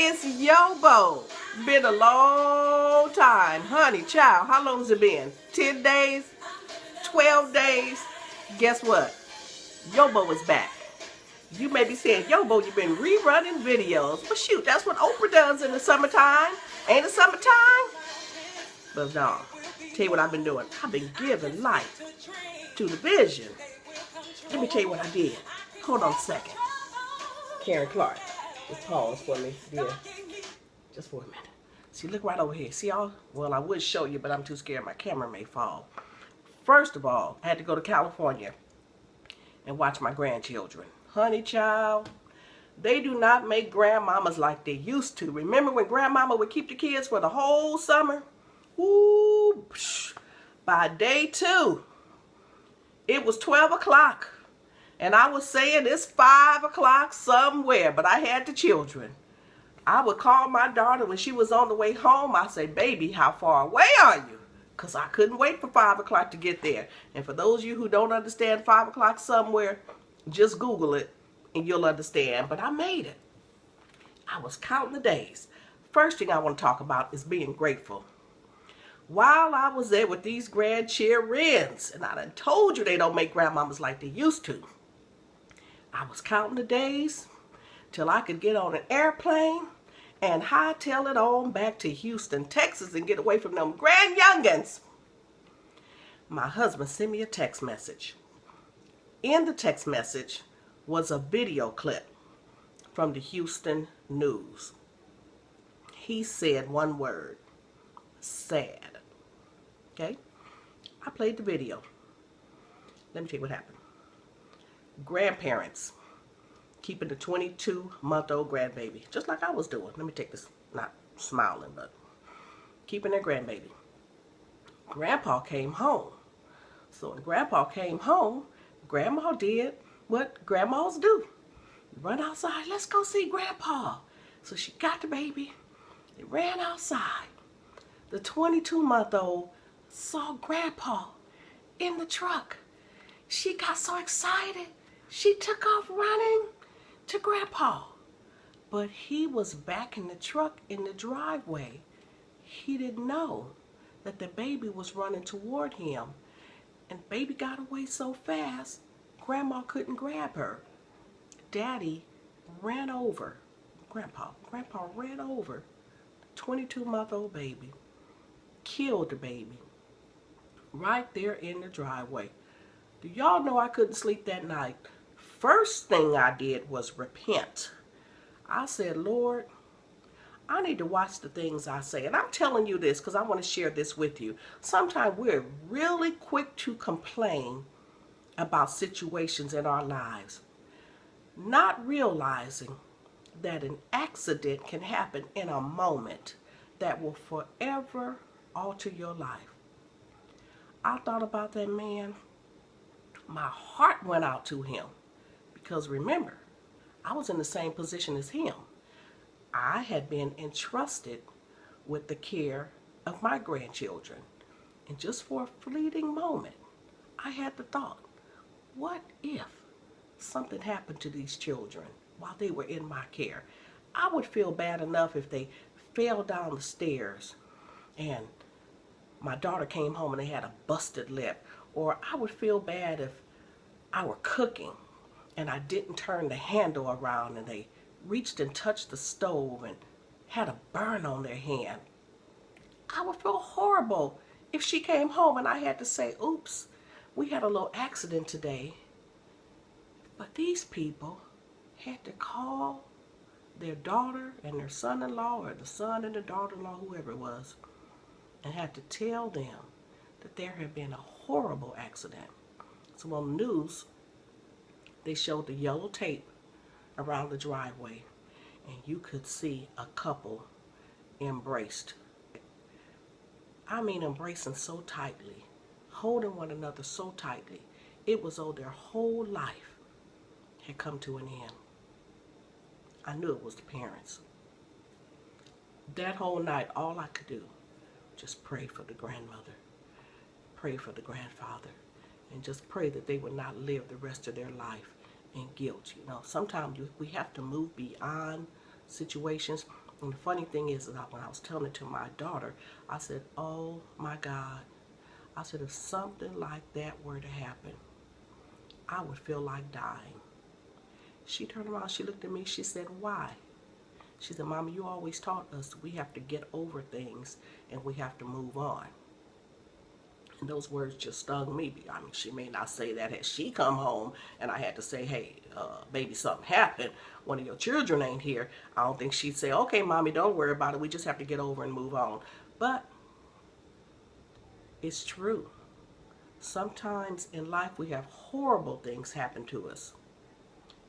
It's YoBo. Been a long time. Honey, child, how long has it been? 10 days? 12 days? Guess what? YoBo is back. You may be saying, YoBo, you've been rerunning videos. But shoot, that's what Oprah does in the summertime. Ain't it summertime? But no. Tell you what I've been doing. I've been giving life to the vision. Let me tell you what I did. Hold on a second. Karen Clark. Just pause for me, dear. Just for a minute. See, look right over here. See y'all? Well, I would show you, but I'm too scared my camera may fall. First of all, I had to go to California and watch my grandchildren. Honey, child, they do not make grandmamas like they used to. Remember when grandmama would keep the kids for the whole summer? Ooh, psh. By day 2, it was 12 o'clock. And I was saying it's 5 o'clock somewhere, but I had the children. I would call my daughter when she was on the way home. I'd say, baby, how far away are you? Because I couldn't wait for 5 o'clock to get there. And for those of you who don't understand 5 o'clock somewhere, just Google it and you'll understand. But I made it. I was counting the days. First thing I want to talk about is being grateful. While I was there with these grandchildren, and I done told you they don't make grandmamas like they used to, I was counting the days till I could get on an airplane and hightail it on back to Houston, Texas, and get away from them grand youngins. My husband sent me a text message. In the text message was a video clip from the Houston News. He said one word, sad. Okay? I played the video. Let me tell you what happened. Grandparents keeping the 22-month-old grandbaby, just like I was doing. Let me take this, not smiling, but keeping their grandbaby. Grandpa came home. So when Grandpa came home, Grandma did what grandmas do. Run outside, let's go see Grandpa. So she got the baby, they ran outside. The 22-month-old saw Grandpa in the truck. She got so excited, she took off running to Grandpa. But he was back in the truck in the driveway. He didn't know that the baby was running toward him. And baby got away so fast, Grandma couldn't grab her. Daddy ran over Grandpa. Grandpa ran over the 22-month-old baby, killed the baby right there in the driveway. Do y'all know I couldn't sleep that night? First thing I did was repent. I said, Lord, I need to watch the things I say. And I'm telling you this because I want to share this with you. Sometimes we're really quick to complain about situations in our lives, not realizing that an accident can happen in a moment that will forever alter your life. I thought about that man. My heart went out to him because remember, I was in the same position as him. I had been entrusted with the care of my grandchildren. And just for a fleeting moment, I had the thought, what if something happened to these children while they were in my care? I would feel bad enough if they fell down the stairs and my daughter came home and they had a busted lip. Or I would feel bad if I were cooking and I didn't turn the handle around and they reached and touched the stove and had a burn on their hand. I would feel horrible if she came home and I had to say, oops, we had a little accident today. But these people had to call their daughter and their son-in-law, or the son and the daughter-in-law, whoever it was, and had to tell them that there had been a horrible accident. So on the news, they showed the yellow tape around the driveway, and you could see a couple embraced. I mean embracing so tightly, holding one another so tightly. It was though their whole life had come to an end. I knew it was the parents. That whole night, all I could do just pray for the grandmother, pray for the grandfather, and just pray that they would not live the rest of their life in guilt. You know, sometimes we have to move beyond situations And the funny thing is that when I was telling it to my daughter, I said, oh my God. I said, if something like that were to happen, I would feel like dying. She turned around, she looked at me, she said, why? She said, Mama, you always taught us we have to get over things and we have to move on. And those words just stung me. I mean, she may not say that had she come home and I had to say, hey, baby, something happened. One of your children ain't here. I don't think she'd say, okay, Mommy, don't worry about it. We just have to get over and move on. But it's true. Sometimes in life we have horrible things happen to us.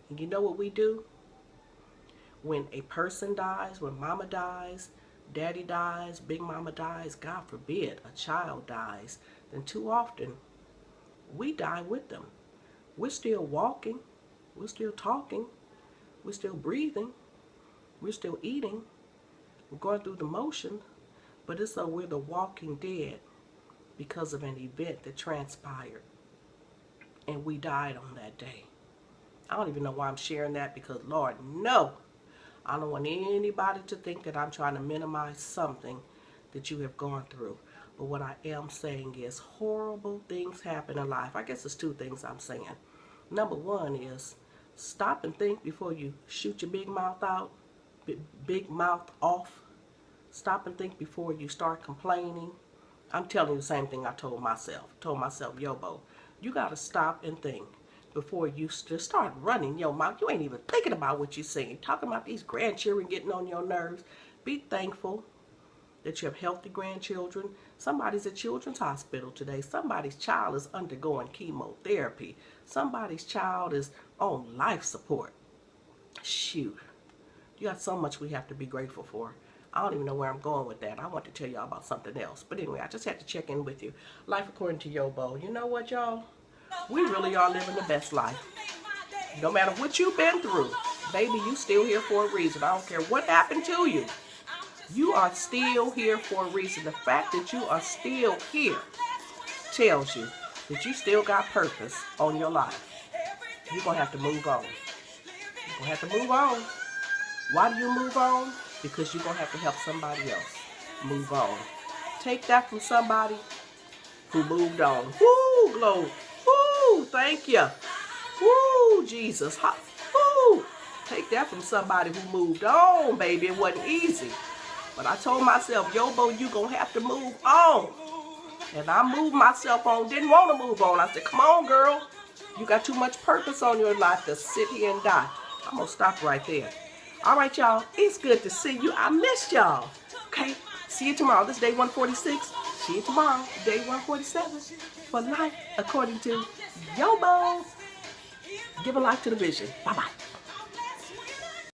And you know what we do? When a person dies, when Mama dies, Daddy dies, Big Mama dies, God forbid, a child dies, then too often we die with them. We're still walking, we're still talking, we're still breathing, we're still eating, we're going through the motion, but it's like we're the walking dead because of an event that transpired and we died on that day. I don't even know why I'm sharing that, because Lord, no, I don't want anybody to think that I'm trying to minimize something that you have gone through. But what I am saying is horrible things happen in life. I guess there's two things I'm saying. Number one is stop and think before you shoot your big mouth out, big mouth off. Stop and think before you start complaining. I'm telling you the same thing I told myself. YoBo, you got to stop and think before you just start running your mouth. You ain't even thinking about what you're saying. Talking about these grandchildren getting on your nerves. Be thankful that you have healthy grandchildren. Somebody's at Children's Hospital today. Somebody's child is undergoing chemotherapy. Somebody's child is on life support. Shoot. You got so much we have to be grateful for. I don't even know where I'm going with that. I want to tell y'all about something else. But anyway, I just had to check in with you. Life according to YoBo. You know what, y'all? We really are living the best life. No matter what you've been through, baby, you still here for a reason. I don't care what happened to you. You are still here for a reason. The fact that you are still here tells you that you still got purpose on your life. You're going to have to move on. You're going to have to move on. Why do you move on? Because you're going to have to help somebody else move on. Take that from somebody who moved on. Woo, glory. Woo, thank you. Woo, Jesus. Woo. Take that from somebody who moved on, baby. It wasn't easy. But I told myself, YoBo, you're going to have to move on. And I moved myself on. Didn't want to move on. I said, come on, girl. You got too much purpose on your life to sit here and die. I'm going to stop right there. All right, y'all. It's good to see you. I missed y'all. Okay? See you tomorrow. This is day 146. See you tomorrow. Day 147. For life according to YoBo. Give a life to the vision. Bye-bye.